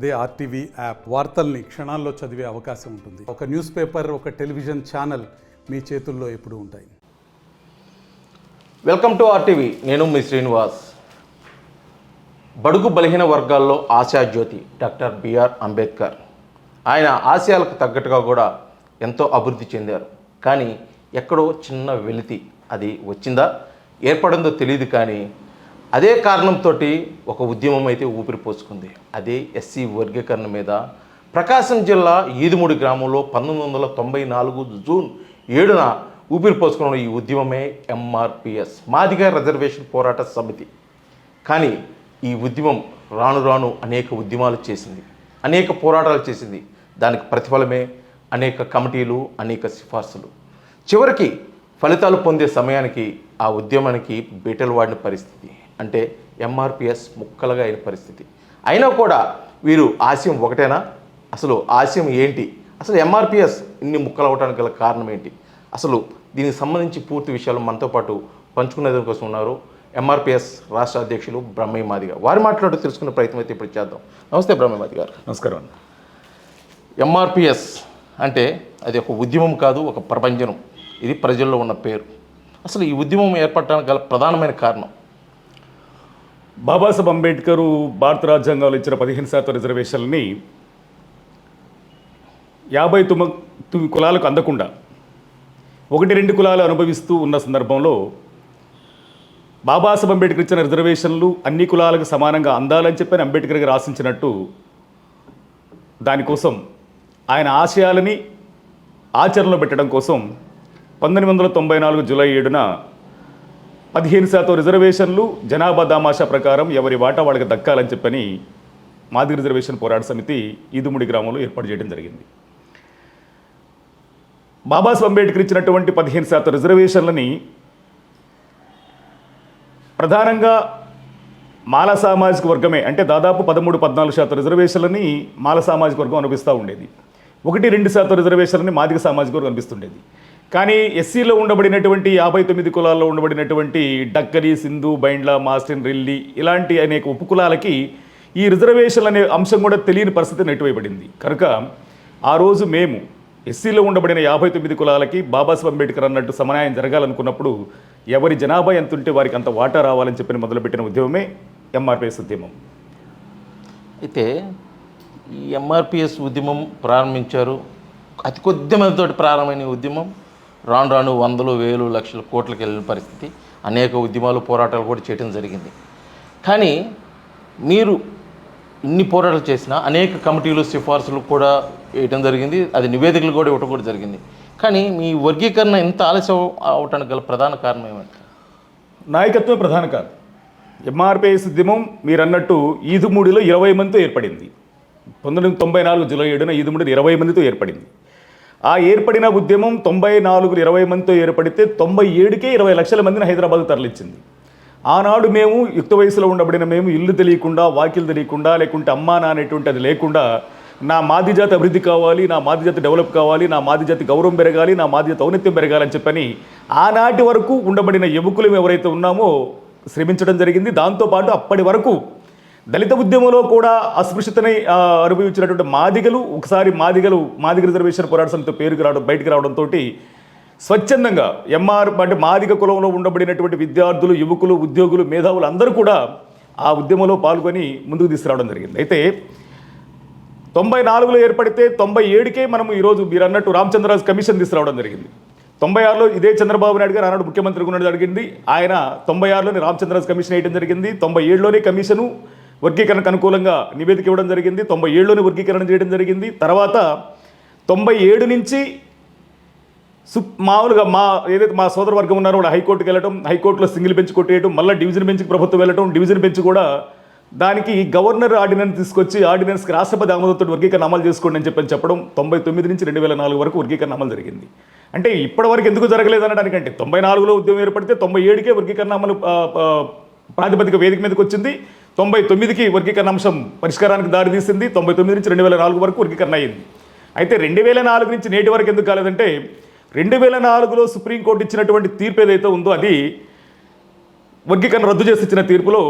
అదే RTV app వార్తల్ని క్షణాల్లో చదివే అవకాశం ఉంటుంది. ఒక న్యూస్ పేపర్, ఒక టెలివిజన్ ఛానల్ మీ చేతుల్లో ఎప్పుడూ ఉంటాయి. Welcome to RTV. నేను మీ శ్రీనివాస్. బడుగు బలహీన వర్గాల్లో ఆశాజ్యోతి డాక్టర్ బిఆర్ అంబేద్కర్. ఆయన ఆశయాలకు తగ్గట్టుగా కూడా ఎంతో అభివృద్ధి చెందారు. కానీ ఎక్కడో చిన్న వెలితి అది వచ్చిందా ఏర్పడిందో తెలియదు. కానీ అదే కారణంతో ఒక ఉద్యమం అయితే ఊపిరి పోసుకుంది. అదే ఎస్సీ వర్గీకరణ మీద ప్రకాశం జిల్లా ఈదుమూడి గ్రామంలో 1994 జూన్ 7న ఊపిరి పోసుకున్న ఈ ఉద్యమమే ఎంఆర్పిఎస్, మాదిగ రిజర్వేషన్ పోరాట సమితి. కానీ ఈ ఉద్యమం రాను రాను అనేక ఉద్యమాలు చేసింది, అనేక పోరాటాలు చేసింది. దానికి ప్రతిఫలమే అనేక కమిటీలు, అనేక సిఫార్సులు. చివరికి ఫలితాలు పొందే సమయానికి ఆ ఉద్యమానికి బీటలు వాడిన పరిస్థితి, అంటే ఎంఆర్పిఎస్ ముక్కలుగా అయిన పరిస్థితి. అయినా కూడా వీరు ఆశయం ఒకటేనా? అసలు ఆశయం ఏంటి? అసలు ఎంఆర్పిఎస్ ఇన్ని ముక్కలు అవడానికి గల కారణం ఏంటి? అసలు దీనికి సంబంధించి పూర్తి విషయాలు మనతో పాటు పంచుకునే కోసం ఉన్నారు ఎంఆర్పిఎస్ రాష్ట్ర అధ్యక్షులు బ్రహ్మయ్య మాదిగ. వారి మాట్లాడుతూ తెలుసుకునే ప్రయత్నం అయితే ఇప్పుడు చేద్దాం. నమస్తే బ్రహ్మయ్య మాదిగ గారు. నమస్కారం. ఎంఆర్పిఎస్ అంటే అది ఒక ఉద్యమం కాదు, ఒక ప్రపంచం. ఇది ప్రజల్లో ఉన్న పేరు. అసలు ఈ ఉద్యమం ఏర్పడడానికి గల ప్రధానమైన కారణం? బాబాసాహెబ్ అంబేద్కర్ భారత రాజ్యాంగంలో ఇచ్చిన 15% రిజర్వేషన్ని 59 కులాలకు అందకుండా 1-2 కులాలు అనుభవిస్తూ ఉన్న సందర్భంలో బాబాసాహెబ్ అంబేద్కర్ ఇచ్చిన రిజర్వేషన్లు అన్ని కులాలకు సమానంగా అందాలని చెప్పని అంబేద్కర్ గారు ఆశించినట్టు, దానికోసం ఆయన ఆశయాలని ఆచరణలో పెట్టడం కోసం 1994 జూలై 7న 15% రిజర్వేషన్లు జనాభా దామాషా ప్రకారం ఎవరి వాటా వాళ్ళకి దక్కాలని చెప్పని మాదిగ రిజర్వేషన్ పోరాట సమితి ఈదుమూడి గ్రామంలో ఏర్పాటు చేయడం జరిగింది. బాబాసాహెబ్ అంబేద్కర్ ఇచ్చినటువంటి 15% రిజర్వేషన్లని ప్రధానంగా మాల సామాజిక వర్గమే, అంటే దాదాపు 13-14% రిజర్వేషన్లని మాల సామాజిక వర్గం అనిపిస్తూ ఉండేది. 1-2% రిజర్వేషన్లని మాదిగ సామాజిక వర్గం అనిపిస్తుండేది. కానీ ఎస్సీలో ఉండబడినటువంటి 59 కులాల్లో ఉండబడినటువంటి డక్కరి, సింధు, బైండ్ల, మాస్టిన్, రెల్లి ఇలాంటి అనేక ఉపకులాలకి ఈ రిజర్వేషన్లు అనే అంశం కూడా తెలియని పరిస్థితి నెట్టివేయబడింది. కనుక ఆ రోజు మేము ఎస్సీలో ఉండబడిన 59 కులాలకి బాబాసాహెబ్ అంబేద్కర్ అన్నట్టు సమన్యాయం జరగాలనుకున్నప్పుడు ఎవరి జనాభా ఎంత ఉంటే వారికి అంత వాటా రావాలని చెప్పి మొదలుపెట్టిన ఉద్యమమే ఎంఆర్పిఎస్ ఉద్యమం. అయితే ఈ ఎంఆర్పిఎస్ ఉద్యమం ప్రారంభించారు. అతి కొద్ది మందితోటి ప్రారంభమైన ఉద్యమం రాను రాను వందలు, వేలు, లక్షల, కోట్లకి వెళ్ళిన పరిస్థితి. అనేక ఉద్యమాలు, పోరాటాలు కూడా చేయడం జరిగింది. కానీ మీరు ఇన్ని పోరాటాలు చేసినా అనేక కమిటీలు, సిఫార్సులు కూడా వేయటం జరిగింది. అది నివేదికలు కూడా ఇవ్వటం కూడా జరిగింది. కానీ మీ వర్గీకరణ ఇంత ఆలస్యం అవటానికి గల ప్రధాన కారణం ఏమంటే? నాయకత్వమే ప్రధాన కారణం. ఎంఆర్పిఎస్ ఉద్యమం మీరు అన్నట్టు ఈదుమూడిలో 20 మందితో ఏర్పడింది. 1994 జూలై 7న ఈదుమూడిలో 20 మందితో ఏర్పడింది. ఆ ఏర్పడిన ఉద్యమం 94లో 20 మందితో ఏర్పడితే 97కే 20 లక్షల మందిని హైదరాబాద్ తరలించింది. ఆనాడు మేము యుక్త వయసులో ఉండబడిన మేము ఇల్లు తెలియకుండా, వాకిలు తెలియకుండా, లేకుంటే అమ్మా నానేటువంటి అది లేకుండా నా మాది జాతి అభివృద్ధి కావాలి, నా మాది జాతి డెవలప్ కావాలి, నా మాది జాతి గౌరవం పెరగాలి, నా మాది జాతి ఔన్నత్యం పెరగాలని చెప్పని ఆనాటి వరకు ఉండబడిన యువకులు ఎవరైతే ఉన్నామో శ్రమించడం జరిగింది. దాంతోపాటు అప్పటి వరకు దళిత ఉద్యమంలో కూడా అస్పృశ్యతని అనుభవించినటువంటి మాదిగలు ఒకసారి మాదిగ రిజర్వేషన్ పోరాట సమితి బయటకు రావడంతో స్వచ్ఛందంగా అంటే మాదిగ కులంలో ఉండబడినటువంటి విద్యార్థులు, యువకులు, ఉద్యోగులు, మేధావులు అందరూ కూడా ఆ ఉద్యమంలో పాల్గొని ముందుకు తీసుకురావడం జరిగింది. అయితే 94లో ఏర్పడితే 97కే మనం ఈరోజు మీరు అన్నట్టు రామచంద్రరాజు కమిషన్ తీసుకురావడం జరిగింది. 96లో ఇదే చంద్రబాబు నాయుడు గారు ఆనాడు ముఖ్యమంత్రిగా ఉండడం జరిగింది. ఆయన 96లోనే రామచంద్రరాజు కమిషన్ వేయడం జరిగింది. 97లోనే కమిషను వర్గీకరణకు అనుకూలంగా నివేదిక ఇవ్వడం జరిగింది. 97లోనే వర్గీకరణ చేయడం జరిగింది. తర్వాత 97 నుంచి మామూలుగా ఏదైతే మా సోదర వర్గం ఉన్నారో వాళ్ళు హైకోర్టుకి వెళ్ళటం, హైకోర్టులో సింగిల్ బెంచ్ కొట్టేయడం, మళ్ళీ డివిజన్ బెంచ్కి ప్రభుత్వం వెళ్ళటం, డివిజన్ బెంచ్ కూడా దానికి గవర్నర్ ఆర్డినెన్స్ తీసుకొచ్చి ఆర్డినెన్స్కి రాష్ట్రపతి ఆమోదంతో వర్గీకరణ అమలు చేసుకోండి అని చెప్పడం 99 నుంచి 2004 వరకు వర్గీకరణ అమలు జరిగింది. అంటే ఇప్పటివరకు ఎందుకు జరగలేదు అనడానికంటే 94లో ఉద్యమం ఏర్పడితే 97కే వర్గీకరణ అమలు ప్రాతిపదిక వేదిక మీదకి వచ్చింది. 99కి వర్గీకరణ అంశం పరిష్కారానికి దారి తీసింది. 99 నుంచి 2004 వరకు వర్గీకరణ అయింది. అయితే 2004 నుంచి నేటి వరకు ఎందుకు కాలేదంటే 2004లో సుప్రీంకోర్టు ఇచ్చినటువంటి తీర్పు ఏదైతే ఉందో అది వర్గీకరణ రద్దు చేసి ఇచ్చిన తీర్పులో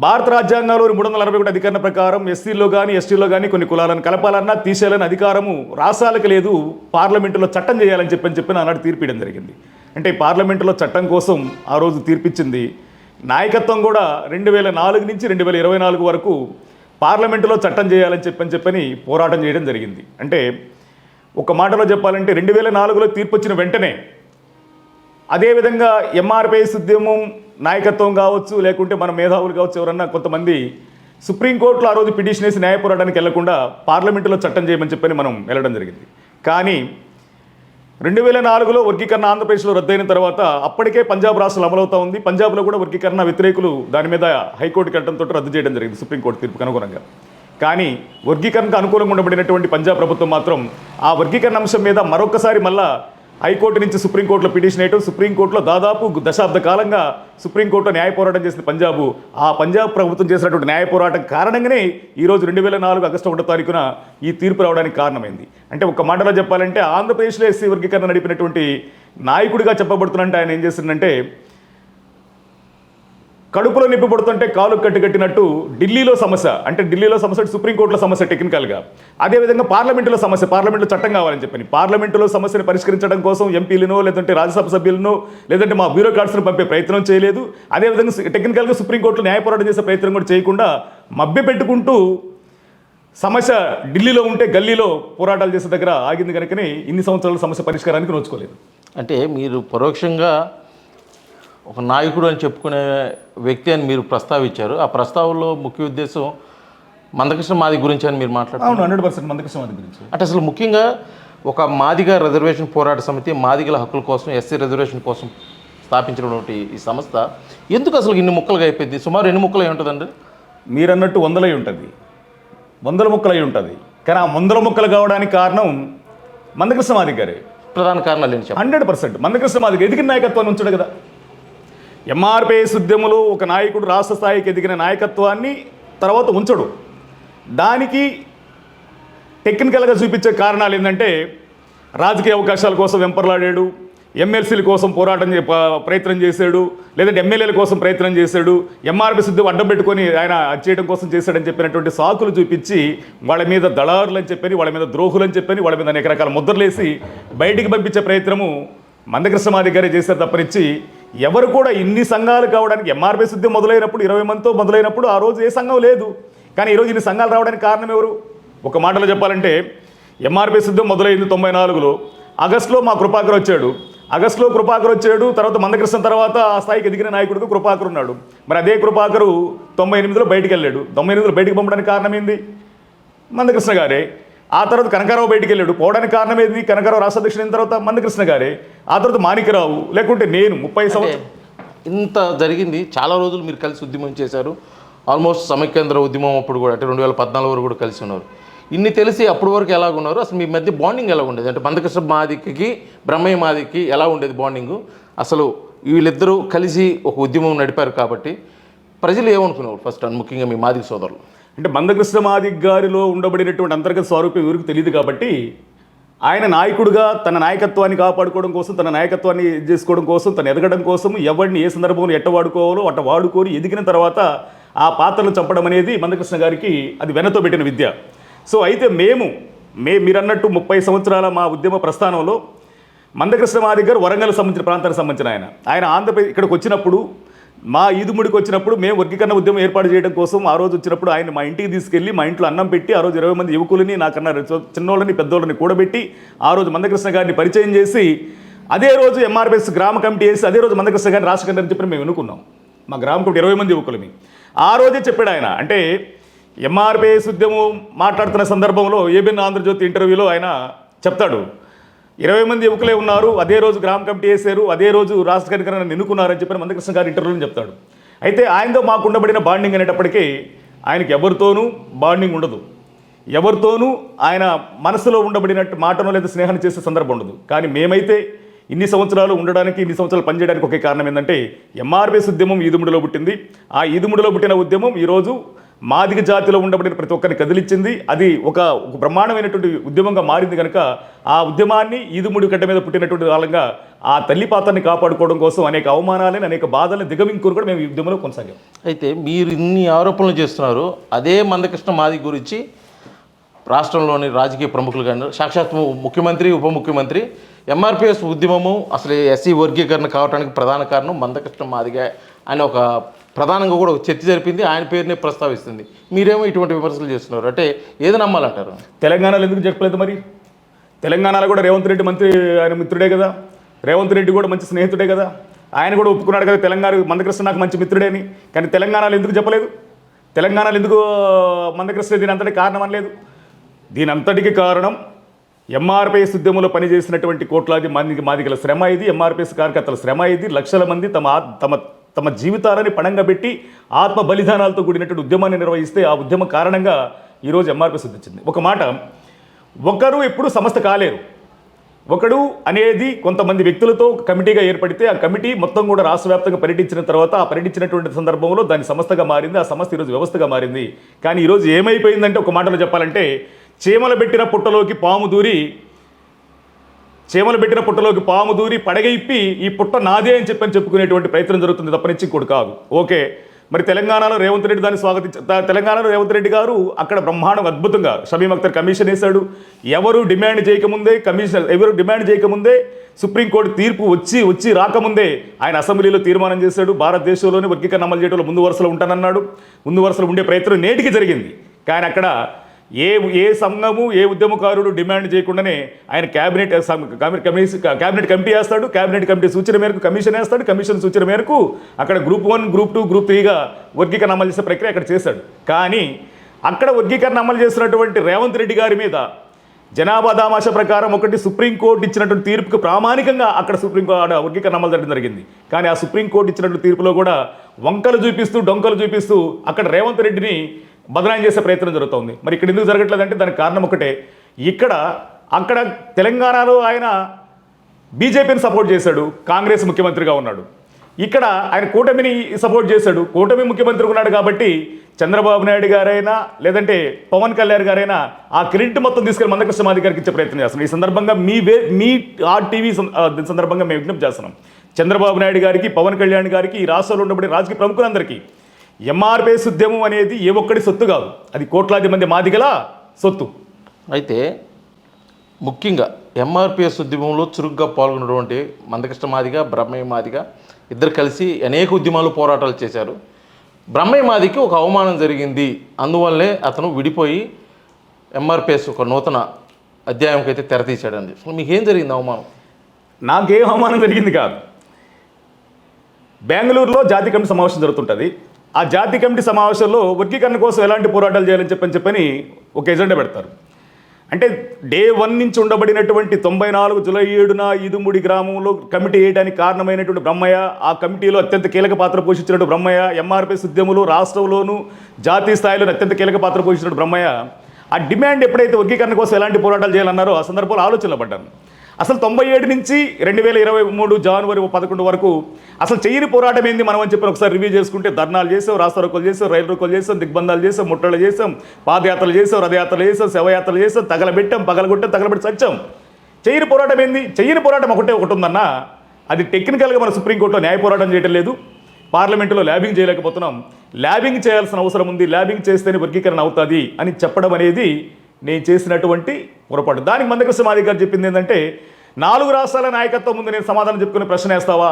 భారత రాజ్యాంగంలోని 341 అధికరణ ప్రకారం ఎస్సీలో కానీ ఎస్టీలో కానీ కొన్ని కులాలను కలపాలన్నా తీసేయాలని అధికారము రాష్ట్రాలకు లేదు, పార్లమెంటులో చట్టం చేయాలని చెప్పి ఆనాడు తీర్పియడం జరిగింది. అంటే పార్లమెంటులో చట్టం కోసం ఆ రోజు తీర్పిచ్చింది. నాయకత్వం కూడా 2004 నుంచి 2024 వరకు పార్లమెంటులో చట్టం చేయాలని చెప్పని పోరాటం చేయడం జరిగింది. అంటే ఒక మాటలో చెప్పాలంటే 2004లో తీర్పు వచ్చిన వెంటనే అదేవిధంగా ఎంఆర్పిఎస్ ఉద్యమం నాయకత్వం కావచ్చు, లేకుంటే మన మేధావులు కావచ్చు, ఎవరన్నా కొంతమంది సుప్రీంకోర్టులో ఆ రోజు పిటిషన్ వేసి న్యాయ పోరాటానికి వెళ్లకుండా పార్లమెంటులో చట్టం చేయమని చెప్పని మనం వెళ్ళడం జరిగింది. కానీ 2004లో వర్గీకరణ ఆంధ్రప్రదేశ్లో రద్దయిన తర్వాత అప్పటికే పంజాబ్ రాష్ట్రంలో అమలవుతా ఉంది. పంజాబ్లో కూడా వర్గీకరణ వ్యతిరేకులు దాని మీద హైకోర్టుకి వెళ్ళడంతో రద్దు చేయడం జరిగింది సుప్రీంకోర్టు తీర్పుకు అనుగుణంగా. కానీ వర్గీకరణకు అనుకూలంగా ఉండబడినటువంటి పంజాబ్ ప్రభుత్వం మాత్రం ఆ వర్గీకరణ అంశం మీద మరొకసారి మళ్ళా హైకోర్టు నుంచి సుప్రీంకోర్టులో పిటిషన్ వేయటం, సుప్రీంకోర్టులో దాదాపు దశాబ్ద కాలంగా సుప్రీంకోర్టులో న్యాయ పోరాటం చేసిన పంజాబ్ ప్రభుత్వం చేసినటువంటి న్యాయ పోరాటం కారణంగానే ఈరోజు 2004 ఆగస్టు 1వ తారీఖున ఈ తీర్పు రావడానికి కారణమైంది. అంటే ఒక మాటలో చెప్పాలంటే ఆంధ్రప్రదేశ్లో ఎస్సీ వర్గీకరణ నడిపినటువంటి నాయకుడిగా చెప్పబడుతున్నట్టు ఆయన ఏం చేసిందంటే కడుపులో నిప్పు పడుతుంటే కాలు కట్టినట్టు ఢిల్లీలో సమస్య సుప్రీంకోర్టులో సమస్య టెక్నికల్గా, అదేవిధంగా పార్లమెంటులో చట్టం కావాలని చెప్పని పార్లమెంటులో సమస్యను పరిష్కరించడం కోసం ఎంపీలనో లేదంటే రాజ్యసభ సభ్యులను లేదంటే మా బ్యూరోక్రాట్స్ను పంపే ప్రయత్నం చేయలేదు. అదేవిధంగా టెక్నికల్గా సుప్రీంకోర్టులో న్యాయ పోరాటం చేసే ప్రయత్నం కూడా చేయకుండా మభ్యపెట్టుకుంటూ సమస్య ఢిల్లీలో ఉంటే గల్లీలో పోరాటాలు చేసే దగ్గర ఆగింది కనుకనే ఇన్ని సంవత్సరాల సమస్య పరిష్కారానికి నోచుకోలేదు. అంటే మీరు పరోక్షంగా ఒక నాయకుడు అని చెప్పుకునే వ్యక్తి అని మీరు ప్రస్తావించారు. ఆ ప్రస్తావనలో ముఖ్య ఉద్దేశం మందకృష్ణ మాది గురించి అని మీరు మాట్లాడారు. అవును, 100% మందకృష్ణ మాది గురించి. అంటే అసలు ముఖ్యంగా ఒక మాదిగ రిజర్వేషన్ పోరాట సమితి మాదిగల హక్కుల కోసం, ఎస్సీ రిజర్వేషన్ కోసం స్థాపించినటువంటి ఈ సంస్థ ఎందుకు అసలు ఇన్ని ముక్కలుగా అయిపోయింది? సుమారు ఎన్ని ముక్కలు అయి ఉంటుందండి? మీరు అన్నట్టు 100 అయి ఉంటుంది, 100 ముక్కలు అయి ఉంటుంది. కానీ ఆ 100 ముక్కలు కావడానికి కారణం మందకృష్ణ మాదిగ గారే. ప్రధాన కారణాలు ఏంటి? 100% మందకృష్ణ మాదిగ ఎదిగిన నాయకత్వాన్ని ఉంచడు కదా. ఎంఆర్పిఎస్ ఉద్యమంలో ఒక నాయకుడు రాష్ట్ర స్థాయికి ఎదిగిన నాయకత్వాన్ని తర్వాత ఉంచడు. దానికి టెక్నికల్గా చూపించే కారణాలు ఏంటంటే రాజకీయ అవకాశాల కోసం వెంపర్లాడాడు, ఎమ్మెల్సీల కోసం ప్రయత్నం చేశాడు, లేదంటే ఎమ్మెల్యేల కోసం ప్రయత్నం చేశాడు, ఎంఆర్పిఎస్ ఉద్యమం అడ్డం పెట్టుకొని ఆయన చేయడం కోసం చేశాడని చెప్పినటువంటి సాకులు చూపించి వాళ్ళ మీద దళారులు అని చెప్పని, వాళ్ళ మీద ద్రోహులు అని చెప్పని, వాళ్ళ మీద అనేక రకాల ముద్రలేసి బయటికి పంపించే ప్రయత్నము మందకృష్ణ మాదిగ గారే చేశారు తప్పనిచ్చి ఎవరు కూడా ఇన్ని సంఘాలు కావడానికి ఎంఆర్పిఎస్ ఉద్యమం మొదలైనప్పుడు 20 మందితో మొదలైనప్పుడు ఆ రోజు ఏ సంఘం లేదు. కానీ ఈరోజు ఇన్ని సంఘాలు రావడానికి కారణం ఎవరు? ఒక మాటలో చెప్పాలంటే ఎంఆర్పిఎస్ ఉద్యమం మొదలైంది 94లో. ఆగస్టులో మా కృపాకర్ వచ్చాడు. తర్వాత మందకృష్ణ తర్వాత ఆ స్థాయికి ఎదిగిన నాయకుడికి కృపాకర్ ఉన్నాడు. మరి అదే కృపాకరు 98లో బయటికి వెళ్ళాడు. 98లో బయటికి పంపడానికి కారణం ఏంది? మందకృష్ణ గారే. ఆ తర్వాత కనకారావు బయటికి వెళ్ళాడు. పోవడానికి కారణం ఏది? కనకారావు రాష్ట్ర అధ్యక్షుడు అయిన తర్వాత మందకృష్ణ గారే. ఆ తర్వాత మాణిక్యరావు, లేకుంటే నేను 30 సంవత్సరాలు ఇంత జరిగింది. చాలా రోజులు మీరు కలిసి ఉద్యమం చేశారు. ఆల్మోస్ట్ సమైక్యాంధ్ర ఉద్యమం అప్పుడు కూడా అంటే 2014 వరకు కూడా కలిసి ఉన్నారు. ఇన్ని తెలిసి అప్పటి వరకు ఎలాగున్నారు? అసలు మీ మధ్య బాండింగ్ ఎలా ఉండేది? అంటే మందకృష్ణ మాదికి బ్రహ్మయ్య మాదికి ఎలా ఉండేది బాండింగు? అసలు వీళ్ళిద్దరూ కలిసి ఒక ఉద్యమం నడిపారు కాబట్టి ప్రజలు ఏమనుకునేవారు ఫస్ట్? ముఖ్యంగా మీ మాదిగ సోదరులు అంటే మందకృష్ణ మాదిగ గారిలో ఉండబడినటువంటి అంతర్గత స్వరూపం ఎవరికి తెలియదు కాబట్టి ఆయన నాయకుడిగా తన నాయకత్వాన్ని కాపాడుకోవడం కోసం, తన నాయకత్వాన్ని చేసుకోవడం కోసం, తను ఎదగడం కోసం ఎవరిని ఏ సందర్భంలో ఎట్ట వాడుకోవాలో అట్ట వాడుకొని ఎదిగిన తర్వాత ఆ పాత్రలు చంపడం అనేది మందకృష్ణ గారికి అది వెనతో పెట్టిన విద్య. సో అయితే మీరన్నట్టు 30 సంవత్సరాల మా ఉద్యమ ప్రస్థానంలో మందకృష్ణ మాదిగ గారు వరంగల్ సంబంధించిన ప్రాంతానికి సంబంధించిన ఆయన ఆంధ్రప్రదేశ్ ఇక్కడికి వచ్చినప్పుడు, మా ఈదుముడికి వచ్చినప్పుడు మేము వర్గీకరణ ఉద్యమం ఏర్పాటు చేయడం కోసం ఆ రోజు వచ్చినప్పుడు ఆయన మా ఇంటికి తీసుకెళ్ళి మా ఇంట్లో అన్నం పెట్టి ఆ రోజు 20 మంది యువకులని, నాకన్నా చిన్నోళ్ళని పెద్దోళ్ళని కూడబెట్టి ఆ రోజు మందకృష్ణ గారిని పరిచయం చేసి అదే రోజు ఎంఆర్పిఎస్ గ్రామ కమిటీ వేసి అదే రోజు మందకృష్ణ గారిని రాష్ట్ర కమిటీ అని చెప్పి మేము ఎన్నుకున్నాం. మా గ్రామ కమిటీ 20 మంది యువకులని. ఆ రోజే చెప్పాడు ఆయన. అంటే ఎంఆర్పిఎస్ ఉద్యమం మాట్లాడుతున్న సందర్భంలో ఏబిఎన్ ఆంధ్రజ్యోతి ఇంటర్వ్యూలో ఆయన చెప్తాడు, 20 మంది యువకులే ఉన్నారు, అదే రోజు గ్రామ కమిటీ వేశారు, అదే రోజు రాష్ట్ర కమిటీ ఎన్నుకున్నారని చెప్పిన మందకృష్ణ గారి ఇంటర్వ్యూలో చెప్తాడు. అయితే ఆయనతో మాకు ఉండబడిన బాండింగ్ అనేటప్పటికీ ఆయనకి ఎవరితోనూ బాండింగ్ ఉండదు, ఎవరితోనూ ఆయన మనసులో ఉండబడినట్టు మాటనో లేదా స్నేహాన్ని చేసే సందర్భం ఉండదు. కానీ మేమైతే ఇన్ని సంవత్సరాలు ఉండడానికి, ఇన్ని సంవత్సరాలు పనిచేయడానికి ఒకే కారణం ఏంటంటే ఎంఆర్పిఎస్ ఉద్యమం ఈదుముడిలో పుట్టింది. ఆ ఈదుముడిలో పుట్టిన ఉద్యమం ఈరోజు మాదిగ జాతిలో ఉండబడిన ప్రతి ఒక్కరిని కదిలించింది. అది ఒక బ్రహ్మాండమైనటువంటి ఉద్యమంగా మారింది కనుక ఆ ఉద్యమాన్ని ఈదుముడి గడ్డ మీద పుట్టినటువంటి వాళ్ళంగా ఆ తల్లి పాత్రని కాపాడుకోవడం కోసం అనేక అవమానాలను అనేక బాధలను దిగమింగుకొని కూడా మేము ఈ ఉద్యమంలో కొనసాగాం. అయితే మీరు ఇన్ని ఆరోపణలు చేస్తున్నారు, అదే మందకృష్ణ మాదిగ గురించి రాష్ట్రంలోని రాజకీయ ప్రముఖులు కానీ సాక్షాత్ ముఖ్యమంత్రి ఉప ముఖ్యమంత్రి ఎంఆర్పిఎస్ ఉద్యమము అసలు ఎస్సీ వర్గీకరణ కావడానికి ప్రధాన కారణం మందకృష్ణ మాదిగ అని ఒక ప్రధానంగా కూడా చర్చ జరిపింది, ఆయన పేరునే ప్రస్తావిస్తుంది. మీరేమో ఇటువంటి విమర్శలు చేస్తున్నారు, అంటే ఏది నమ్మాలంటారు? తెలంగాణలో ఎందుకు చెప్పలేదు? మరి తెలంగాణలో కూడా రేవంత్ రెడ్డి మంత్రి, ఆయన మిత్రుడే కదా, రేవంత్ రెడ్డి కూడా మంచి స్నేహితుడే కదా, ఆయన కూడా ఒప్పుకున్నాడు కదా తెలంగాణ మందకృష్ణ నాకు మంచి మిత్రుడే అని. కానీ తెలంగాణలో ఎందుకు చెప్పలేదు? తెలంగాణలో ఎందుకు మందకృష్ణ దీని అంతటి కారణం అనలేదు? దీని అంతటికి కారణం ఎంఆర్పిఎస్ ఉద్యమంలో పనిచేసినటువంటి కోట్లాది మందికి మాదిగల శ్రమ ఇది, ఎంఆర్పిఎస్ కార్యకర్తల శ్రమ ఇది. లక్షల మంది తమ జీవితాలని పణంగా పెట్టి ఆత్మ బలిదానాలతో కూడినటువంటి ఉద్యమాన్ని నిర్వహిస్తే ఆ ఉద్యమం కారణంగా ఈరోజు ఎంఆర్పిఎస్ వచ్చింది. ఒక మాట, ఒకరు ఎప్పుడు సంస్థ కాలేరు. ఒకడు అనేది కొంతమంది వ్యక్తులతో కమిటీగా ఏర్పడితే ఆ కమిటీ మొత్తం కూడా రాష్ట్ర వ్యాప్తంగా పర్యటించిన తర్వాత ఆ పర్యటించినటువంటి సందర్భంలో దాని సంస్థగా మారింది, ఆ సంస్థ ఈరోజు వ్యవస్థగా మారింది. కానీ ఈరోజు ఏమైపోయిందంటే ఒక మాటలో చెప్పాలంటే చీమలు పెట్టిన పుట్టలోకి పాము దూరి పడగైప్పి ఈ పుట్ట నాదే అని చెప్పుకునేటువంటి ప్రయత్నం జరుగుతుంది తప్పనిచ్చి ఇంకోటి కాదు. ఓకే, మరి తెలంగాణలో రేవంత్ రెడ్డి దాన్ని తెలంగాణలో రేవంత్ రెడ్డి గారు అక్కడ బ్రహ్మాండం అద్భుతంగా షమీమ్ అఖ్తర్ కమిషన్ వేశాడు. ఎవరు డిమాండ్ చేయకముందే సుప్రీంకోర్టు తీర్పు వచ్చి రాకముందే ఆయన అసెంబ్లీలో తీర్మానం చేశాడు. భారతదేశంలోనే వర్గీకరణ అమలు చేయడంలో ముందు వరుసలో ఉంటానన్నాడు. ముందు వరుసలో ఉండే ప్రయత్నం నేటికి జరిగింది. కానీ అక్కడ ఏ సంఘము ఏ ఉద్యమకారుడు డిమాండ్ చేయకుండానే ఆయన క్యాబినెట్ కమిటీ వేస్తాడు. క్యాబినెట్ కమిటీ సూచన మేరకు కమిషన్ వేస్తాడు. కమిషన్ సూచన మేరకు అక్కడ గ్రూప్ 1, గ్రూప్ 2, గ్రూప్ 3గా వర్గీకరణ అమలు చేసే ప్రక్రియ అక్కడ చేశాడు. కానీ అక్కడ వర్గీకరణ అమలు చేసినటువంటి రేవంత్ రెడ్డి గారి మీద జనాభా దామాష ప్రకారం ఒకటి సుప్రీంకోర్టు ఇచ్చినటువంటి తీర్పుకు ప్రామాణికంగా అక్కడ సుప్రీంకోర్టు వర్గీకరణ అమలు జరగడం జరిగింది. కానీ ఆ సుప్రీంకోర్టు ఇచ్చినటువంటి తీర్పులో కూడా వంకలు చూపిస్తూ డొంకలు చూపిస్తూ అక్కడ రేవంత్ రెడ్డిని బదనాయం చేసే ప్రయత్నం జరుగుతుంది. మరి ఇక్కడ ఎందుకు జరగట్లేదంటే దానికి కారణం ఒకటే, అక్కడ తెలంగాణలో ఆయన బీజేపీని సపోర్ట్ చేశాడు, కాంగ్రెస్ ముఖ్యమంత్రిగా ఉన్నాడు. ఇక్కడ ఆయన కూటమిని సపోర్ట్ చేశాడు, కూటమి ముఖ్యమంత్రి ఉన్నాడు. కాబట్టి చంద్రబాబు నాయుడు గారైనా లేదంటే పవన్ కళ్యాణ్ గారైనా ఆ క్రెడిట్ మొత్తం తీసుకెళ్ళి మందకృష్ణ మాదిగ గారికి ఇచ్చే ప్రయత్నం చేస్తున్నాం. ఈ సందర్భంగా మీ RTV సందర్భంగా మేము విజ్ఞప్తి చేస్తున్నాం. చంద్రబాబు నాయుడు గారికి, పవన్ కళ్యాణ్ గారికి, ఈ రాష్ట్రంలో ఉండబడే రాజకీయ ప్రముఖులందరికీ ఎంఆర్పిఎస్ ఉద్యమం అనేది ఏ ఒక్కడి సొత్తు కాదు, అది కోట్లాది మంది మాదిగల సొత్తు. అయితే ముఖ్యంగా ఎంఆర్పిఎస్ ఉద్యమంలో చురుగ్గా పాల్గొన్నటువంటి మందకృష్ణ మాదిగ, బ్రహ్మయ్య మాదిగ ఇద్దరు కలిసి అనేక ఉద్యమాలు పోరాటాలు చేశారు. బ్రహ్మయ్య మాదికి ఒక అవమానం జరిగింది, అందువల్లే అతను విడిపోయి ఎంఆర్పిఎస్ ఒక నూతన అధ్యాయంకి అయితే తెరతీశాడండి. మీకేం జరిగింది అవమానం? నాకేం అవమానం జరిగింది కాదు. బెంగళూరులో జాతీయ కమిటీ సమావేశం జరుగుతుంటుంది. ఆ జాతీయ కమిటీ సమావేశంలో వర్గీకరణ కోసం ఎలాంటి పోరాటాలు చేయాలని చెప్పని ఒక ఎజెండా పెడతారు. అంటే డే 1 నుంచి ఉండబడినటువంటి 94 జూలై 7న ఈదుముడి గ్రామంలో కమిటీ వేయడానికి కారణమైనటువంటి బ్రహ్మయ్య, ఆ కమిటీలో అత్యంత కీలక పాత్ర పోషించినటువంటి బ్రహ్మయ్య, ఎంఆర్పిఎస్ ఉద్యమంలో రాష్ట్రంలోనూ జాతీయ స్థాయిలో అత్యంత కీలక పాత్ర పోషించినటువంటి బ్రహ్మయ్య ఆ డిమాండ్ ఎప్పుడైతే వర్గీకరణ కోసం ఎలాంటి పోరాటాలు చేయాలన్నారో ఆ సందర్భంలో ఆలోచనలు పడ్డాను. అసలు 97 నుంచి 2023 జనవరి 11 వరకు అసలు చెయ్యని పోరాటం ఏంది మనం అని చెప్పి ఒకసారి రివ్యూ చేసుకుంటే ధర్నాలు చేసాం, రాస్తారోకోలు చేసాం, రైలు రోకోలు చేసాం, దిగ్బంధాలు చేసాం, ముట్టలు చేసాం, పాదయాత్రలు చేసాం, రథయాత్రలు చేసాం, శవయాత్రలు చేసాం, తగలబెట్టాం, పగలగొట్టాం, తగలబెట్టి చచ్చాం. చెయ్యని పోరాటం ఏంది? చెయ్యని పోరాటం ఒకటి ఉందన్నా, అది టెక్నికల్గా మన సుప్రీంకోర్టులో న్యాయ పోరాటం చేయడం లేదు, పార్లమెంటులో ల్యాబింగ్ చేయలేకపోతున్నాం. ల్యాబింగ్ చేయాల్సిన అవసరం ఉంది, ల్యాబింగ్ చేస్తేనే వర్గీకరణ అవుతుంది అని చెప్పడం అనేది నేను చేసినటువంటి పొరపాటు. దానికి మందకృష్ణ మాదిగ గారు చెప్పింది ఏంటంటే, 4 రాష్ట్రాల నాయకత్వం ముందు నేను సమాధానం చెప్పుకునే ప్రశ్న వేస్తావా,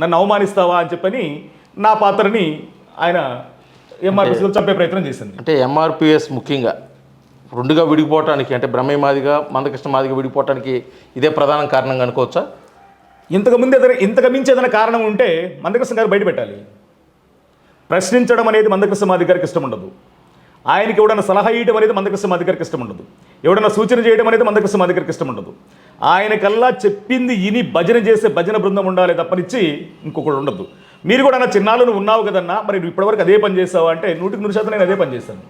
నన్ను అవమానిస్తావా అని చెప్పని నా పాత్రని ఆయన ఎంఆర్పిఎస్లో చంపే ప్రయత్నం చేసింది. అంటే ఎంఆర్పిఎస్ ముఖ్యంగా 2గా విడిపోవటానికి, అంటే బ్రహ్మయ్య మాదిగ, మందకృష్ణ మాదిగ విడిపోవటానికి ఇదే ప్రధాన కారణంగా అనుకోవచ్చా? ఇంతకు మించి ఏదైనా కారణం ఉంటే మందకృష్ణ గారు బయట పెట్టాలి. ప్రశ్నించడం అనేది మందకృష్ణ మాదిగ గారికి ఇష్టం ఉండదు. ఆయనకి ఎవడన్నా సలహా ఇవ్వడం అనేది మందకృష్ణ మాదిగ గారికి ఇష్టం ఉండదు. ఎవడన్నా సూచన చేయడం అనేది మందకృష్ణ మాదిగ గారికి ఇష్టం ఉండదు. ఆయనకల్లా చెప్పింది ఇని భజన చేసే భజన బృందం ఉండాలి తప్పనిచ్చి ఇంకొకటి ఉండదు. మీరు కూడా నా చిన్నాళ్ళు నువ్వు ఉన్నావు కదన్నా, మరి నువ్వు ఇప్పటివరకు అదే పని చేస్తావు అంటే 100% నేను అదే పని చేశాను.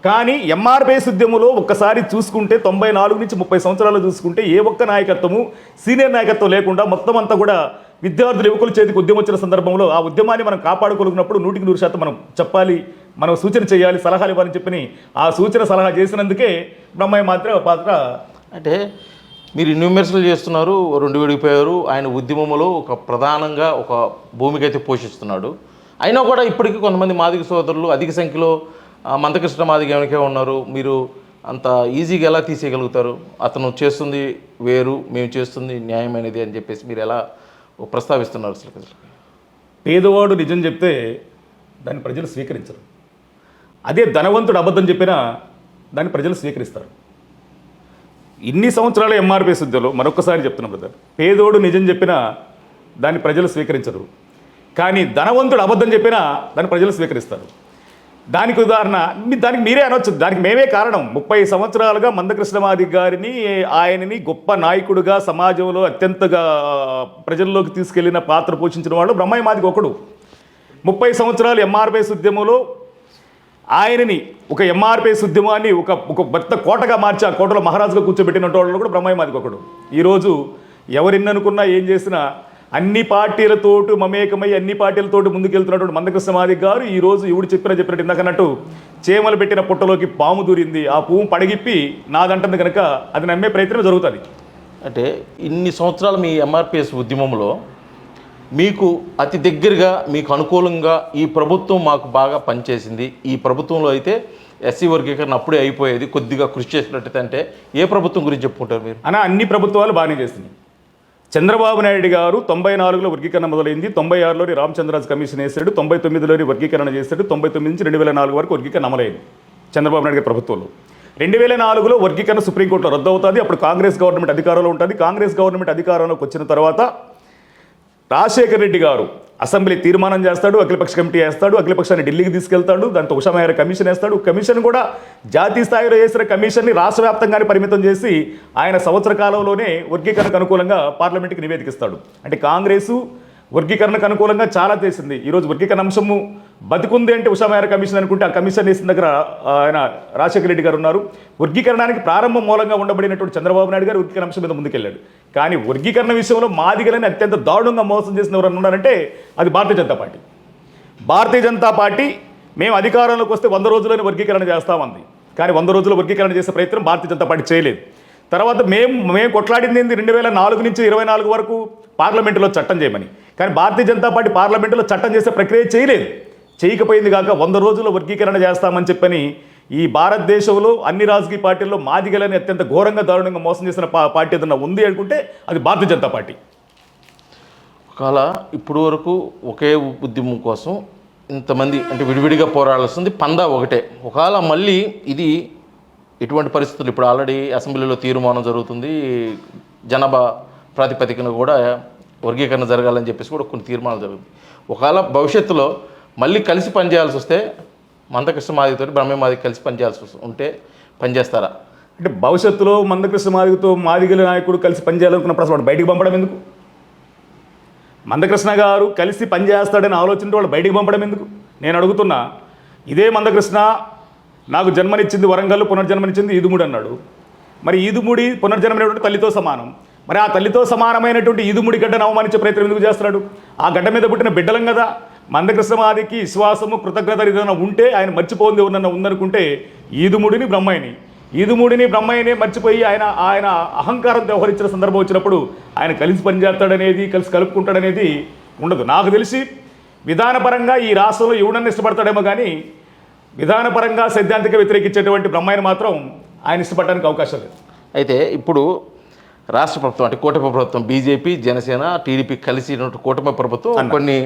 కానీ ఎంఆర్పిఎస్ ఉద్యమంలో ఒక్కసారి చూసుకుంటే 94 నుంచి 30 సంవత్సరాలు చూసుకుంటే ఏ ఒక్క నాయకత్వము, సీనియర్ నాయకత్వం లేకుండా మొత్తం అంతా కూడా విద్యార్థులు యువకుల చేతికి ఉద్యమం వచ్చిన సందర్భంలో ఆ ఉద్యమాన్ని మనం కాపాడుకోగలిగినప్పుడు 100% మనం చెప్పాలి. మనం సూచన చేయాలి, సలహాలు ఇవ్వాలని చెప్పని ఆ సూచన సలహా చేసినందుకే బ్రహ్మయ్య పాత్ర. అంటే మీరు ఇన్ని విమర్శలు చేస్తున్నారు, రెండు విడిపోయారు, ఆయన ఉద్యమంలో ఒక ప్రధానంగా ఒక భూమిక అయితే పోషిస్తున్నాడు. అయినా కూడా ఇప్పటికీ కొంతమంది మాదిగ సోదరులు అధిక సంఖ్యలో మందకృష్ణ మాదిగ వెనకే ఉన్నారు. మీరు అంత ఈజీగా ఎలా తీసేయగలుగుతారు? అతను చేస్తుంది వేరు, మేము చేస్తుంది న్యాయమైనది అని చెప్పేసి మీరు ఎలా ప్రస్తావిస్తున్నారు? అసలు పేదవాడు నిజం చెప్తే దాన్ని ప్రజలు స్వీకరించరు. అదే ధనవంతుడు అబద్ధం చెప్పినా దాన్ని ప్రజలు స్వీకరిస్తారు. ఇన్ని సంవత్సరాల ఎంఆర్పిఎస్ ఉద్యమంలో మరొకసారి చెప్తున్నాం బ్రదర్, పేదోడు నిజం చెప్పినా దాన్ని ప్రజలు స్వీకరించరు, కానీ ధనవంతుడు అబద్ధం చెప్పినా దాన్ని ప్రజలు స్వీకరిస్తారు. దానికి ఉదాహరణ దానికి మీరే అనొచ్చు, దానికి మేమే కారణం. 30 సంవత్సరాలుగా మందకృష్ణ మాదిగ గారిని, ఆయనని గొప్ప నాయకుడిగా సమాజంలో అత్యంతగా ప్రజల్లోకి తీసుకెళ్లిన పాత్ర పోషించిన వాళ్ళు బ్రహ్మయ్య మాదిగ ఒకడు. 30 సంవత్సరాలు ఎంఆర్పిఎస్ ఉద్యమంలో ఆయనని ఒక ఎంఆర్పిఎస్ ఉద్యమాన్ని ఒక పెద్ద కోటగా మార్చి ఆ కోటలో మహారాజుగా కూర్చోబెట్టిన వాళ్ళు కూడా బ్రహ్మయ్య మాదిగ ఒకడు. ఈరోజు ఎవరిన్ననుకున్నా ఏం చేసినా అన్ని పార్టీలతోటి మమేకమై అన్ని పార్టీలతోటి ముందుకెళ్తున్నటువంటి మందకృష్ణ మాదిగ గారు ఈరోజు ఎవడు చెప్పినట్టు ఇందాకన్నట్టు చేమలు పెట్టిన పుట్టలోకి పాము దూరింది, ఆ పువ్వు పడగిప్పి నాదంటుంది కనుక అది నమ్మే ప్రయత్నం జరుగుతుంది. అంటే ఇన్ని సంవత్సరాలు మీ ఎంఆర్పిఎస్ ఉద్యమంలో మీకు అతి దగ్గరగా మీకు అనుకూలంగా ఈ ప్రభుత్వం మాకు బాగా పనిచేసింది, ఈ ప్రభుత్వంలో అయితే ఎస్సీ వర్గీకరణ అప్పుడే అయిపోయేది, కొద్దిగా కృషి చేసినట్టయితే అంటే ఏ ప్రభుత్వం గురించి చెప్పుకుంటారు మీరు? అన్ని ప్రభుత్వాలు బాగానే చేస్తున్నాయి. చంద్రబాబు నాయుడు గారు 94లో వర్గీకరణ మొదలైంది, 96లోని రామచంద్రరాజు కమిషన్ వేశాడు, 99లోని వర్గీకరణ చేశాడు, 99 నుంచి 2004 వరకు వర్గీకరణ అమలైంది చంద్రబాబు నాయుడు గారి ప్రభుత్వంలో. 2004లో వర్గీకరణ సుప్రీంకోర్టులో రద్దు అవుతుంది. అప్పుడు కాంగ్రెస్ గవర్నమెంట్ అధికారంలో ఉంటుంది. కాంగ్రెస్ గవర్నమెంట్ అధికారంలోకి వచ్చిన తర్వాత రాజశేఖర రెడ్డి గారు అసెంబ్లీ తీర్మానం చేస్తాడు, అఖిలపక్ష కమిటీ వేస్తాడు, అఖిలపక్షాన్ని ఢిల్లీకి తీసుకెళ్తాడు, దాంతో ఉషామేర కమిషన్ వేస్తాడు. కమిషన్ కూడా జాతీయ స్థాయిలో వేసిన కమిషన్ని రాష్ట్ర వ్యాప్తంగానే పరిమితం చేసి ఆయన సంవత్సర కాలంలోనే వర్గీకరణకు అనుకూలంగా పార్లమెంట్కి నివేదికిస్తాడు. అంటే కాంగ్రెసు వర్గీకరణకు అనుకూలంగా చాలా చేసింది. ఈరోజు వర్గీకరణ అంశము బతికుంది అంటే ఉషామేర కమిషన్ అనుకుంటే ఆ కమిషన్ వేసిన దగ్గర ఆయన రాజశేఖర రెడ్డి గారు ఉన్నారు. వర్గీకరణానికి ప్రారంభం మూలంగా ఉండబడినటువంటి చంద్రబాబు నాయుడు గారు వర్గీకరణ అంశం మీద ముందుకెళ్ళాడు. కానీ వర్గీకరణ విషయంలో మాదిగలని అత్యంత దారుణంగా మోసం చేసిన ఎవరన్నా ఉన్నారంటే అది భారతీయ జనతా పార్టీ. భారతీయ జనతా పార్టీ మేము అధికారంలోకి వస్తే 100 రోజుల్లోనే వర్గీకరణ చేస్తామంది. కానీ 100 రోజుల్లో వర్గీకరణ చేసే ప్రయత్నం భారతీయ జనతా పార్టీ చేయలేదు. తర్వాత మేము కొట్లాడింది 2004 నుంచి 2024 వరకు పార్లమెంటులో చట్టం చేయమని. కానీ భారతీయ జనతా పార్టీ పార్లమెంటులో చట్టం చేసే ప్రక్రియ చేయలేదు. చేయకపోయింది కాక 100 రోజుల్లో వర్గీకరణ చేస్తామని చెప్పని ఈ భారతదేశంలో అన్ని రాజకీయ పార్టీల్లో మాదిగలని అత్యంత ఘోరంగా దారుణంగా మోసం చేసిన పార్టీ ఏదన్నా ఉంది అనుకుంటే అది భారతీయ జనతా పార్టీ. ఒకవేళ ఇప్పుడు వరకు ఒకే ఉద్యమం కోసం ఇంతమంది అంటే విడివిడిగా పోరాడాల్సింది పందా ఒకటే. ఒకవేళ మళ్ళీ ఇది ఇటువంటి పరిస్థితులు ఇప్పుడు ఆల్రెడీ అసెంబ్లీలో తీర్మానం జరుగుతుంది, జనాభా ప్రాతిపదికన కూడా వర్గీకరణ జరగాలని చెప్పేసి కూడా కొన్ని తీర్మానాలు జరుగుతుంది. ఒకవేళ భవిష్యత్తులో మళ్ళీ కలిసి పనిచేయాల్సి వస్తే మందకృష్ణ మాదిగతో బ్రహ్మయ్య మాదిగ కలిసి పనిచేయాల్సి ఉంటే పనిచేస్తారా? అంటే భవిష్యత్తులో మందకృష్ణ మాదిగతో మాదిగల నాయకుడు కలిసి పనిచేయాలనుకున్నప్పుడు అసలు వాడు బయటికి పంపడం ఎందుకు? మందకృష్ణ గారు కలిసి పనిచేస్తాడని ఆలోచన వాళ్ళు బయటికి పంపడం ఎందుకు? నేను అడుగుతున్నా. ఇదే మందకృష్ణ నాకు జన్మనిచ్చింది వరంగల్, పునర్జన్మనిచ్చింది ఈదుముడి అన్నాడు. మరి ఈదుముడి పునర్జన్మైనటువంటి తల్లితో సమానం. మరి ఆ తల్లితో సమానమైనటువంటి ఈదుముడి గడ్డను అవమానించే ప్రయత్నం ఎందుకు చేస్తున్నాడు? ఆ గడ్డ మీద పుట్టిన బిడ్డలం కదా. మందకృష్ణ మాదికి విశ్వాసము కృతజ్ఞత ఏదైనా ఉంటే ఆయన మర్చిపోయింది ఎవరన్నా ఉందనుకుంటే ఈదుముడిని బ్రహ్మయ్యని మర్చిపోయి ఆయన అహంకారం వ్యవహరించిన సందర్భం వచ్చినప్పుడు ఆయన కలిసి పనిచేస్తాడనేది, కలిసి కలుపుకుంటాడనేది ఉండదు. నాకు తెలిసి విధానపరంగా ఈ రాష్ట్రంలో ఎవడన్నా ఇష్టపడతాడేమో కానీ విధానపరంగా సైద్ధాంతిక వ్యతిరేకించేటువంటి బ్రహ్మయ్యని మాత్రం ఆయన ఇష్టపడడానికి అవకాశం లేదు. అయితే ఇప్పుడు రాష్ట్ర ప్రభుత్వం అంటే కూటమి ప్రభుత్వం బీజేపీ, జనసేన, టీడీపీ కలిసి కూటమి ప్రభుత్వం కొన్ని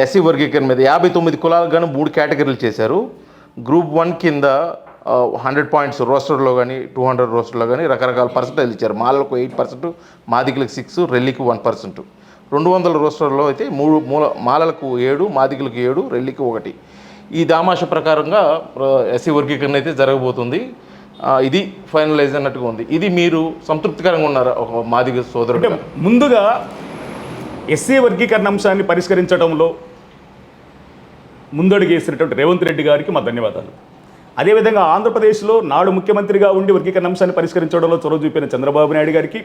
ఎస్సీ వర్గీకరణ మీద 59 కులాలకు గాను 3 కేటగిరీలు చేశారు. గ్రూప్ 1 కింద 100 పాయింట్స్ రోస్టర్లో కానీ 200 రోస్టర్లో కానీ రకరకాల పర్సెంటేజ్ ఇచ్చారు. మాలలకు 8%, మాదిగలకు 6%, రెల్లికి 1%. 200 రోస్టర్లో అయితే 3 మాలలకు 7, మాదిగలకు 7, రెల్లికి 1. ఈ దామాష ప్రకారంగా ఎస్సీ వర్గీకరణ అయితే జరగబోతుంది. ఇది ఫైనలైజ్ అన్నట్టుగా ఉంది. ఇది మీరు సంతృప్తికరంగా ఉన్నారా ఒక మాదిగ సోదరుడు? ముందుగా ఎస్సీ వర్గీకరణ అంశాన్ని పరిష్కరించడంలో ముందడుగేసినటువంటి రేవంత్ రెడ్డి గారికి మా ధన్యవాదాలు. అదేవిధంగా ఆంధ్రప్రదేశ్లో నాడు ముఖ్యమంత్రిగా ఉండి వర్గీకరణ అంశాన్ని పరిష్కరించడంలో చొరవ చూపిన చంద్రబాబు నాయుడు గారికి,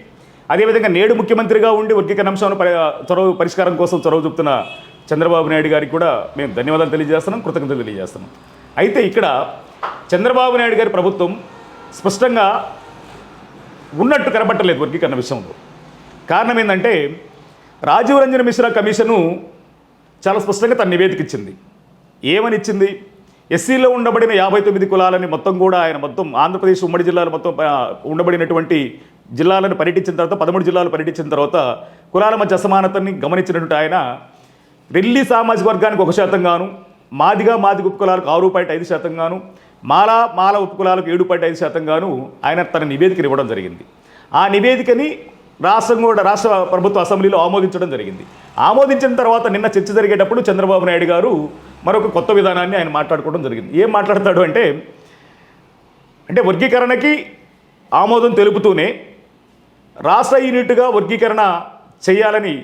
అదేవిధంగా నేడు ముఖ్యమంత్రిగా ఉండి వర్గీకరణ అంశాన్ని పరిష్కారం కోసం చొరవ చూపుతున్న చంద్రబాబు నాయుడు గారికి కూడా మేము ధన్యవాదాలు తెలియజేస్తున్నాం, కృతజ్ఞతలు తెలియజేస్తున్నాం. అయితే ఇక్కడ చంద్రబాబు నాయుడు గారి ప్రభుత్వం స్పష్టంగా ఉన్నట్టు కనబట్టలేదు వర్గీకరణ విషయంలో. కారణం ఏంటంటే రాజీవ్ రంజన్ మిశ్రా కమిషను చాలా స్పష్టంగా తన నివేదిక ఇచ్చింది. ఏమని ఇచ్చింది? ఎస్సీలో ఉండబడిన 59 కులాలని మొత్తం కూడా ఆయన మొత్తం ఆంధ్రప్రదేశ్ ఉమ్మడి జిల్లాలు మొత్తం ఉండబడినటువంటి జిల్లాలను పర్యటించిన తర్వాత 13 జిల్లాలు పర్యటించిన తర్వాత కులాల మధ్య అసమానతని గమనించినటువంటి ఆయన రెల్లి సామాజిక వర్గానికి 1% గాను, మాదిగ ఉపకులాలకు 6.5% గాను, మాల ఉపకులాలకు 7.5% గాను ఆయన తన నివేదికను ఇవ్వడం జరిగింది. ఆ నివేదికని రాష్ట్ర ప్రభుత్వ అసెంబ్లీలో ఆమోదించడం జరిగింది. ఆమోదించిన తర్వాత నిన్న చర్చ జరిగేటప్పుడు చంద్రబాబు నాయుడు గారు మరొక కొత్త విధానాన్ని ఆయన మాట్లాడుకోవడం జరిగింది. ఏం మాట్లాడతాడు అంటే వర్గీకరణకి ఆమోదం తెలుపుతూనే రాష్ట్ర యూనిట్గా వర్గీకరణ చేయాలని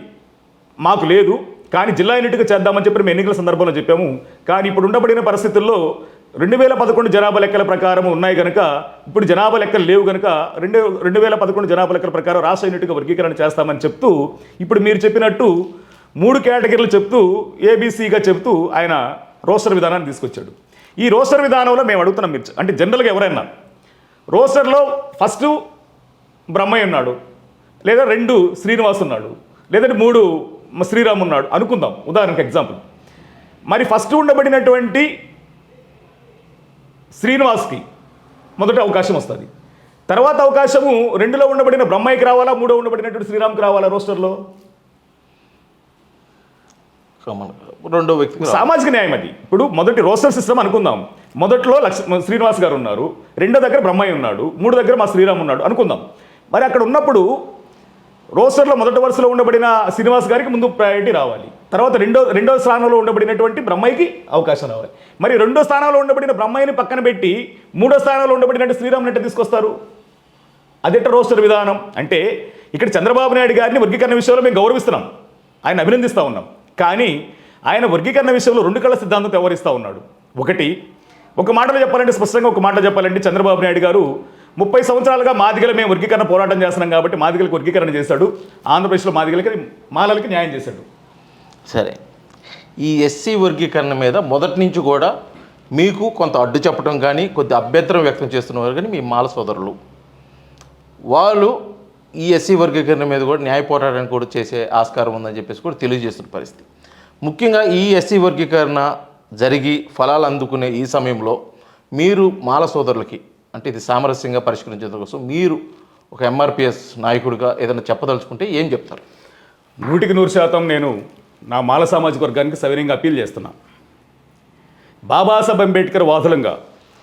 మాకు లేదు, కానీ జిల్లా యూనిట్గా చేద్దామని చెప్పి మేము ఎన్నికల సందర్భంలో చెప్పాము. కానీ ఇప్పుడు ఉండబడిన పరిస్థితుల్లో 2011 జనాభా లెక్కల ప్రకారం ఉన్నాయి కనుక, ఇప్పుడు జనాభా లెక్కలు లేవు కనుక 2011 జనాభా లెక్కల ప్రకారం రాష్ట్ర యూనిట్గా వర్గీకరణ చేస్తామని చెప్తూ ఇప్పుడు మీరు చెప్పినట్టు 3 కేటగిరీలు చెప్తూ ఏబీసీగా చెప్తూ ఆయన రోస్టర్ విధానాన్ని తీసుకొచ్చాడు. ఈ రోస్టర్ విధానంలో మేము అడుగుతున్నాం, మీరు అంటే జనరల్గా ఎవరైనా రోస్టర్లో ఫస్ట్ బ్రహ్మయ్య ఉన్నాడు, లేదా 2 శ్రీనివాస్ ఉన్నాడు, లేదంటే 3 శ్రీరామ్ ఉన్నాడు అనుకుందాం, ఉదాహరణకు ఎగ్జాంపుల్. మరి ఫస్ట్ ఉండబడినటువంటి శ్రీనివాస్కి మొదటి అవకాశం వస్తుంది. తర్వాత అవకాశము 2లో ఉండబడిన బ్రహ్మయ్యకి రావాలా, 3లో ఉండబడినటువంటి శ్రీరామ్కి రావాలా రోస్టర్లో? రెండో వ్యక్తి సామాజిక న్యాయం అది. ఇప్పుడు మొదటి రోస్టర్ సిస్టమ్ అనుకుందాం. మొదట్లో శ్రీనివాస్ గారు ఉన్నారు, 2 దగ్గర బ్రహ్మయ్య ఉన్నాడు, 3 దగ్గర మా శ్రీరామ్ ఉన్నాడు అనుకుందాం. మరి అక్కడ ఉన్నప్పుడు రోస్టర్లో మొదటి వరుసలో ఉండబడిన శ్రీనివాస్ గారికి ముందు ప్రయారిటీ రావాలి, తర్వాత రెండో స్థానంలో ఉండబడినటువంటి బ్రహ్మయ్యకి అవకాశం రావాలి. మరి 2వ స్థానంలో ఉండబడిన బ్రహ్మయ్యని పక్కన పెట్టి 3వ స్థానంలో ఉండబడినట్టు శ్రీరామ్ నెట్ట తీసుకొస్తారు. అదెట్ట రోస్టర్ విధానం అంటే? ఇక్కడ చంద్రబాబు నాయుడు గారిని వర్గీకరణ విషయంలో మేము గౌరవిస్తున్నాం, ఆయన అభినందిస్తూ ఉన్నాం. కానీ ఆయన వర్గీకరణ విషయంలో 2 కళ్ళ సిద్ధాంతం వ్యవహరిస్తూ ఉన్నాడు. ఒక మాటలో చెప్పాలంటే, స్పష్టంగా ఒక మాటలో చెప్పాలంటే, చంద్రబాబు నాయుడు గారు 30 సంవత్సరాలుగా మాదిగలు మేము వర్గీకరణ పోరాటం చేస్తున్నాం కాబట్టి మాదిగలకు వర్గీకరణ చేశాడు, ఆంధ్రప్రదేశ్లో మాలలకి న్యాయం చేశాడు. సరే, ఈ ఎస్సీ వర్గీకరణ మీద మొదటి నుంచి కూడా మీకు కొంత అడ్డు చెప్పడం కానీ కొద్ది అభ్యంతరం వ్యక్తం చేస్తున్నవారు కానీ మీ మాల సోదరులు వాళ్ళు ఈ ఎస్సీ వర్గీకరణ మీద కూడా న్యాయ పోరాటాన్ని కూడా చేసే ఆస్కారం ఉందని చెప్పేసి కూడా తెలియజేస్తున్న పరిస్థితి. ముఖ్యంగా ఈ ఎస్సీ వర్గీకరణ జరిగి ఫలాలు అందుకునే ఈ సమయంలో మీరు మాల సోదరులకి, అంటే ఇది సామరస్యంగా పరిష్కరించడం కోసం మీరు ఒక ఎంఆర్పిఎస్ నాయకుడిగా ఏదైనా చెప్పదలుచుకుంటే ఏం చెప్తారు? 100% నేను నా మాల సామాజిక వర్గానికి సవినయంగా అప్పీల్ చేస్తున్నా. బాబాసాహెబ్ అంబేద్కర్ వాదులంగా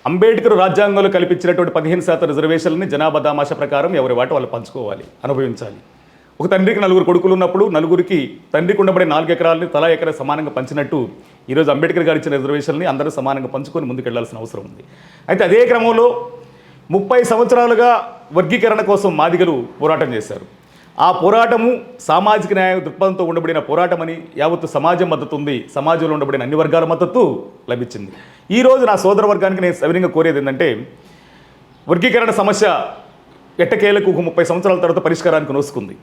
అంబేద్కర్ రాజ్యాంగంలో కల్పించినటువంటి 15% రిజర్వేషన్లని జనాభా దామాషా ప్రకారం ఎవరి వాటి వాళ్ళు పంచుకోవాలి, అనుభవించాలి. ఒక తండ్రికి 4 కొడుకులు ఉన్నప్పుడు నలుగురికి తండ్రికి ఉండబడే 4 ఎకరాలని తలా ఎకరా సమానంగా పంచినట్టు ఈరోజు అంబేద్కర్ గారు ఇచ్చిన రిజర్వేషన్ని అందరూ సమానంగా పంచుకొని ముందుకెళ్లాల్సిన అవసరం ఉంది. అయితే అదే క్రమంలో 30 సంవత్సరాలుగా వర్గీకరణ కోసం మాదిగలు పోరాటం చేశారు. ఆ పోరాటము సామాజిక న్యాయ దృక్పథంతో ఉండబడిన పోరాటమని యావత్తు సమాజం మద్దతు ఉంది, సమాజంలో ఉండబడిన అన్ని వర్గాల మద్దతు లభించింది. ఈరోజు నా సోదర వర్గానికి నేను సవినయంగా కోరేది ఏంటంటే, వర్గీకరణ సమస్య ఎట్టకేలకు 30 సంవత్సరాల తర్వాత పరిష్కారానికి నోసుకుంది.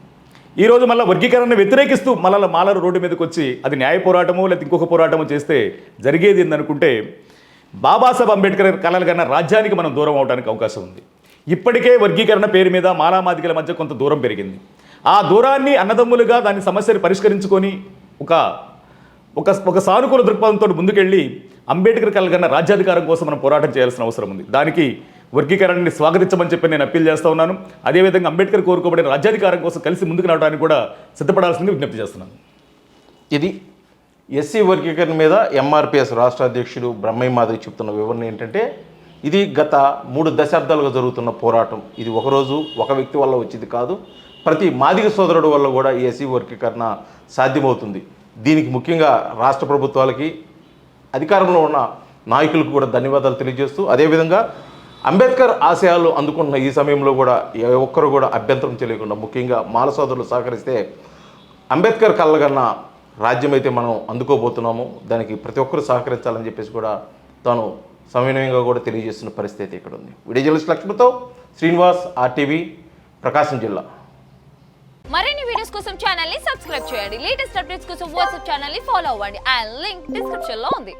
ఈరోజు మళ్ళీ వర్గీకరణను వ్యతిరేకిస్తూ మళ్ళీ మాలలు రోడ్డు మీదకి వచ్చి అది న్యాయ పోరాటమో లేకపోతే ఇంకొక పోరాటమో చేస్తే జరిగేది ఏందనుకుంటే, బాబాసాహెబ్ అంబేద్కర్ కలలు కన్నా రాజ్యానికి మనం దూరం అవడానికి అవకాశం ఉంది. ఇప్పటికే వర్గీకరణ పేరు మీద మాలామాదిగల మధ్య కొంత దూరం పెరిగింది. ఆ దూరాన్ని అన్నదమ్ములుగా దాని సమస్యని పరిష్కరించుకొని ఒక సానుకూల దృక్పథంతో ముందుకెళ్ళి అంబేద్కర్ కలగన్న రాజ్యాధికారం కోసం మనం పోరాటం చేయాల్సిన అవసరం ఉంది. దానికి వర్గీకరణని స్వాగతించమని చెప్పి నేను అప్పీల్ చేస్తూ ఉన్నాను. అదేవిధంగా అంబేద్కర్ కోరుకోబడిన రాజ్యాధికారం కోసం కలిసి ముందుకు రావడానికి కూడా సిద్ధపడాల్సింది విజ్ఞప్తి చేస్తున్నాను. ఇది ఎస్సీ వర్గీకరణ మీద ఎంఆర్పిఎస్ రాష్ట్ర అధ్యక్షుడు బ్రహ్మయ్య మాధవి చెప్తున్న వివరణ ఏంటంటే, ఇది గత 3 దశాబ్దాలుగా జరుగుతున్న పోరాటం. ఇది ఒకరోజు ఒక వ్యక్తి వల్ల వచ్చింది కాదు, ప్రతి మాదిగ సోదరుడు వల్ల కూడా ఈ ఎస్సీ వర్గీకరణ సాధ్యమవుతుంది. దీనికి ముఖ్యంగా రాష్ట్ర ప్రభుత్వాలకి, అధికారంలో ఉన్న నాయకులకు కూడా ధన్యవాదాలు తెలియజేస్తూ, అదేవిధంగా అంబేద్కర్ ఆశయాలు అందుకున్న ఈ సమయంలో కూడా ఏ ఒక్కరు కూడా అభ్యంతరం తెలియకుండా ముఖ్యంగా మాల సోదరులు సహకరిస్తే అంబేద్కర్ కళ్ళగన్న రాజ్యం అయితే మనం అందుకోబోతున్నాము. దానికి ప్రతి ఒక్కరు సహకరించాలని చెప్పేసి కూడా తాను సవినయంగా కూడా తెలియజేస్తున్న పరిస్థితి ఇక్కడ ఉంది. వీడియో జర్నలిస్ట్ లక్ష్మితో శ్రీనివాస్, ఆర్టీవీ, ప్రకాశం జిల్లా. మరిన్ని వీడియోస్ కోసం ఛానల్ ని సబ్స్క్రైబ్ చేయండి. లేటెస్ట్ అప్డేట్స్ కోసం వాట్సాప్ ఛానల్ ని ఫాలో అవ్వండి. ఆ లింక్ డిస్క్రిప్షన్ లో ఉంది.